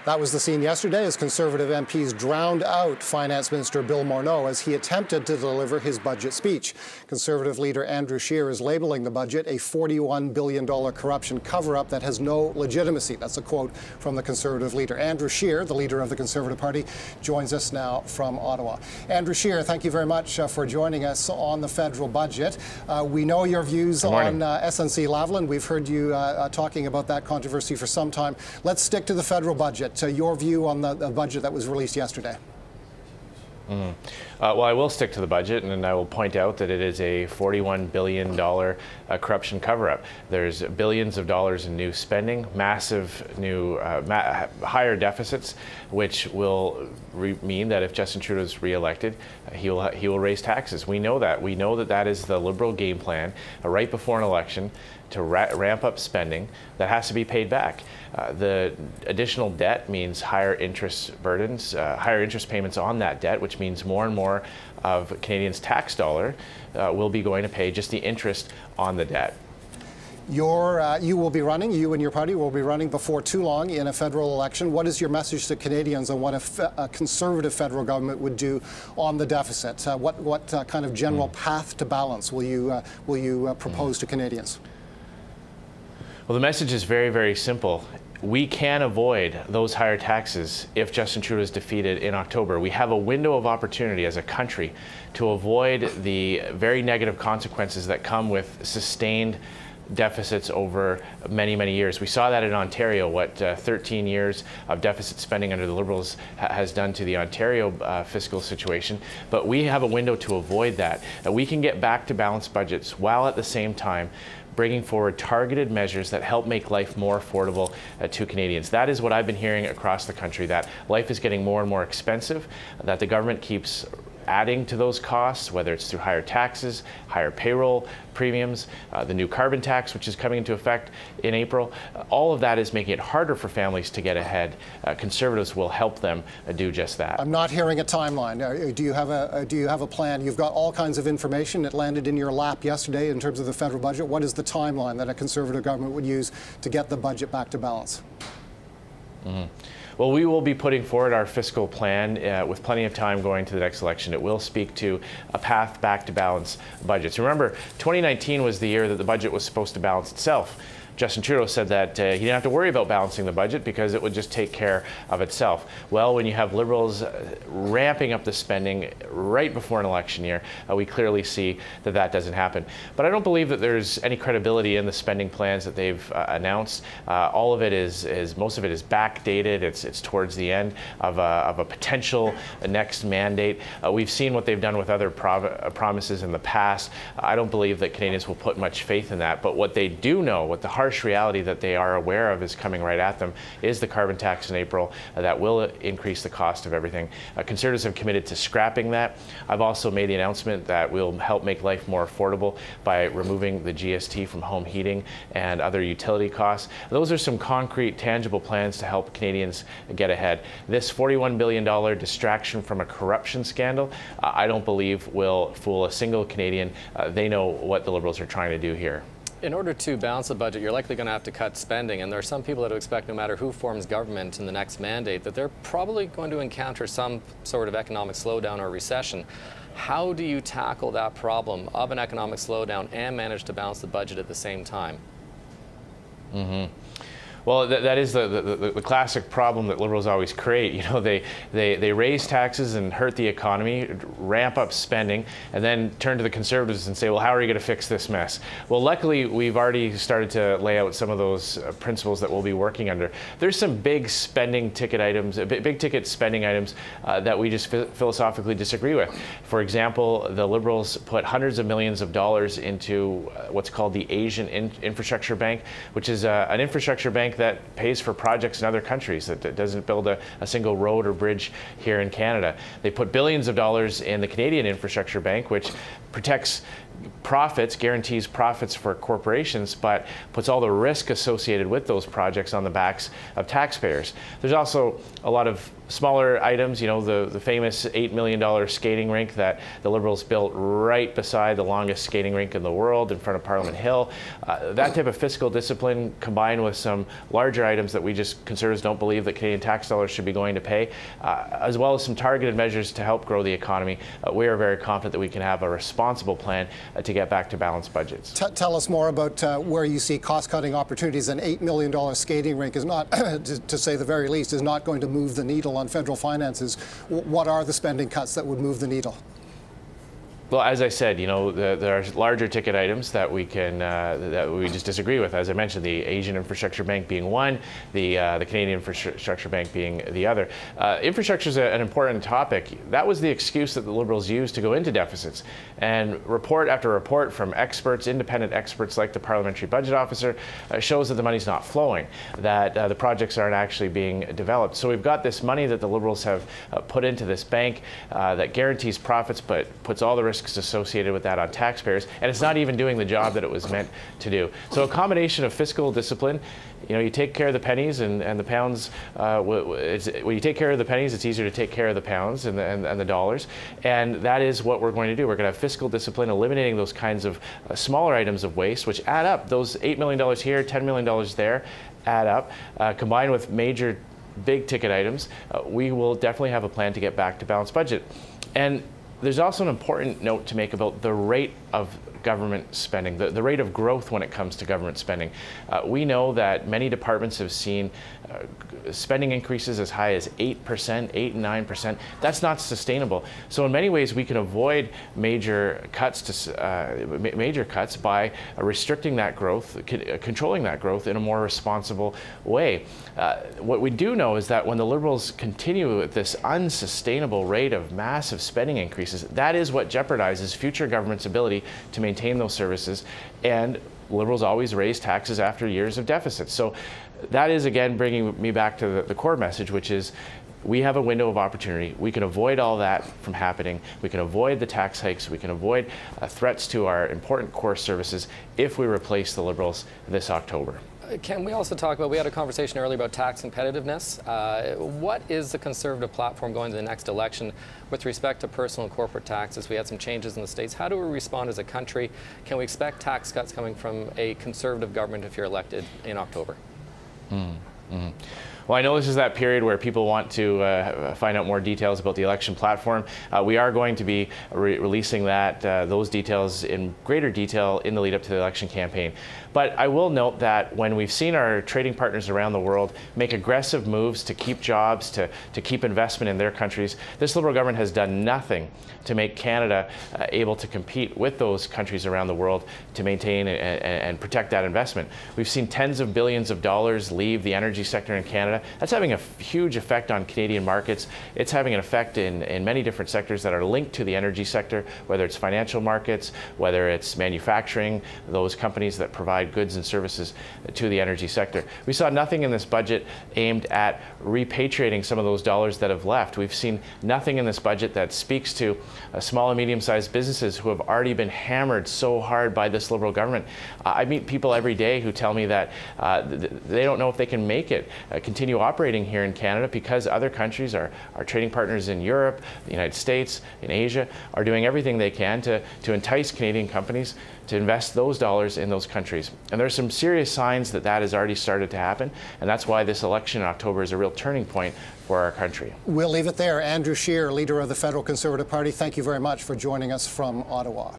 That was the scene yesterday as Conservative MPs drowned out Finance Minister Bill Morneau as he attempted to deliver his budget speech. Conservative leader Andrew Scheer is labeling the budget a $41 billion corruption cover-up that has no legitimacy. That's a quote from the Conservative leader. Andrew Scheer, the leader of the Conservative Party, joins us now from Ottawa. Andrew Scheer, thank you very much for joining us on the federal budget. We know your views on SNC-Lavalin. We've heard you talking about that controversy for some time. Let's stick to the federal budget. Your view on the budget that was released yesterday. Well, I will stick to the budget, and I will point out that it is a $41 billion corruption cover-up. There's billions of dollars in new spending, massive new higher deficits, which will mean that if Justin Trudeau is re-elected, he will raise taxes. We know that. We know that that is the Liberal game plan right before an election to ramp up spending that has to be paid back. The additional debt means higher interest burdens, higher interest payments on that debt, which means more and more of Canadians' tax dollar will be going to pay just the interest on the debt. You will be running, you and your party will be running before too long in a federal election. What is your message to Canadians on what a Conservative federal government would do on the deficit? What kind of general path to balance will you propose to Canadians? Well, the message is very, very simple. We can avoid those higher taxes if Justin Trudeau is defeated in October. We have a window of opportunity as a country to avoid the very negative consequences that come with sustained deficits over many, many years. We saw that in Ontario, what 13 years of deficit spending under the Liberals has done to the Ontario fiscal situation. But we have a window to avoid that. We can get back to balanced budgets while at the same time bringing forward targeted measures that help make life more affordable to Canadians. That is what I've been hearing across the country, that life is getting more and more expensive, that the government keeps adding to those costs, whether it's through higher taxes, higher payroll premiums, the new carbon tax, which is coming into effect in April. All of that is making it harder for families to get ahead. Conservatives will help them do just that. I'm not hearing a timeline. Do you have a plan? You've got all kinds of information. It landed in your lap yesterday in terms of the federal budget. What is the timeline that a Conservative government would use to get the budget back to balance? Well, we will be putting forward our fiscal plan with plenty of time going to the next election. It will speak to a path back to balance budgets. Remember, 2019 was the year that the budget was supposed to balance itself. Justin Trudeau said that he didn't have to worry about balancing the budget because it would just take care of itself. Well, when you have Liberals ramping up the spending right before an election year, we clearly see that that doesn't happen. But I don't believe that there's any credibility in the spending plans that they've announced. All of it is most of it is backdated. It's towards the end of a potential next mandate. We've seen what they've done with other promises in the past. I don't believe that Canadians will put much faith in that. But what they do know, what the harsh reality that they are aware of is coming right at them, is the carbon tax in April that will increase the cost of everything. Conservatives have committed to scrapping that. I've also made the announcement that we'll help make life more affordable by removing the GST from home heating and other utility costs. Those are some concrete, tangible plans to help Canadians get ahead. This $41 billion distraction from a corruption scandal, I don't believe will fool a single Canadian. They know what the Liberals are trying to do here. In order to balance the budget, you're likely going to have to cut spending, and there are some people that expect no matter who forms government in the next mandate that they're probably going to encounter some sort of economic slowdown or recession. How do you tackle that problem of an economic slowdown and manage to balance the budget at the same time? Well, that is the classic problem that Liberals always create. You know, they raise taxes and hurt the economy, ramp up spending, and then turn to the Conservatives and say, well, how are you going to fix this mess? Well, luckily, we've already started to lay out some of those principles that we'll be working under. There's some big spending ticket items, big ticket spending items that we just philosophically disagree with. For example, the Liberals put hundreds of millions of dollars into what's called the Asian Infrastructure Bank, which is an infrastructure bank that pays for projects in other countries, that doesn't build a single road or bridge here in Canada. They put billions of dollars in the Canadian Infrastructure Bank, which protects guarantees profits for corporations, but puts all the risk associated with those projects on the backs of taxpayers. There's also a lot of smaller items, the famous $8 million skating rink that the Liberals built right beside the longest skating rink in the world in front of Parliament Hill. That type of fiscal discipline combined with some larger items that Conservatives don't believe that Canadian tax dollars should be going to pay, as well as some targeted measures to help grow the economy, we are very confident that we can have a responsible plan to get back to balanced budgets. Tell us more about where you see cost-cutting opportunities. An $8 million skating rink is not, to say the very least, is not going to move the needle on federal finances. What are the spending cuts that would move the needle? Well, as I said, there are larger ticket items that we just disagree with. As I mentioned, the Asian Infrastructure Bank being one, the Canadian Infrastructure Bank being the other. Infrastructure is an important topic. That was the excuse that the Liberals used to go into deficits. And report after report from experts, independent experts like the Parliamentary Budget Officer, shows that the money's not flowing, that the projects aren't actually being developed. So we've got this money that the Liberals have put into this bank that guarantees profits but puts all the risks associated with that on taxpayers, and it's not even doing the job that it was meant to do. So a combination of fiscal discipline, you take care of the pennies and the pounds. When you take care of the pennies, it's easier to take care of the pounds and the dollars, and that is what we're going to do. We're going to have fiscal discipline, eliminating those kinds of smaller items of waste, which add up. Those $8 million here, $10 million there, add up. Combined with major big ticket items, we will definitely have a plan to get back to balanced budget. And there's also an important note to make about the rate of government spending, the rate of growth when it comes to government spending. We know that many departments have seen spending increases as high as 8%, 8 and 9%. That's not sustainable. So in many ways, we can avoid major cuts by restricting that growth, controlling that growth in a more responsible way. What we do know is that when the Liberals continue at this unsustainable rate of massive spending increases, that is what jeopardizes future government's ability to maintain those services, and Liberals always raise taxes after years of deficits. So that is, again, bringing me back to the core message, which is we have a window of opportunity. We can avoid all that from happening. We can avoid the tax hikes. We can avoid threats to our important core services if we replace the Liberals this October. Can we also talk about, we had a conversation earlier about tax competitiveness. What is the Conservative platform going to the next election with respect to personal and corporate taxes? We had some changes in the States. How do we respond as a country? Can we expect tax cuts coming from a Conservative government if you're elected in October? Well, I know this is that period where people want to find out more details about the election platform. We are going to be releasing those details in greater detail in the lead up to the election campaign. But I will note that when we've seen our trading partners around the world make aggressive moves to keep jobs, to keep investment in their countries, this Liberal government has done nothing to make Canada able to compete with those countries around the world to maintain and protect that investment. We've seen tens of billions of dollars leave the energy sector in Canada. That's having a huge effect on Canadian markets. It's having an effect in many different sectors that are linked to the energy sector, whether it's financial markets, whether it's manufacturing, those companies that provide goods and services to the energy sector. We saw nothing in this budget aimed at repatriating some of those dollars that have left. We've seen nothing in this budget that speaks to small and medium-sized businesses who have already been hammered so hard by this Liberal government. I meet people every day who tell me that they don't know if they can make it, continue operating here in Canada, because other countries, our trading partners in Europe, the United States, in Asia, are doing everything they can to entice Canadian companies to invest those dollars in those countries. And there are some serious signs that has already started to happen, and that's why this election in October is a real turning point for our country. We'll leave it there. Andrew Scheer, leader of the Federal Conservative Party, thank you very much for joining us from Ottawa.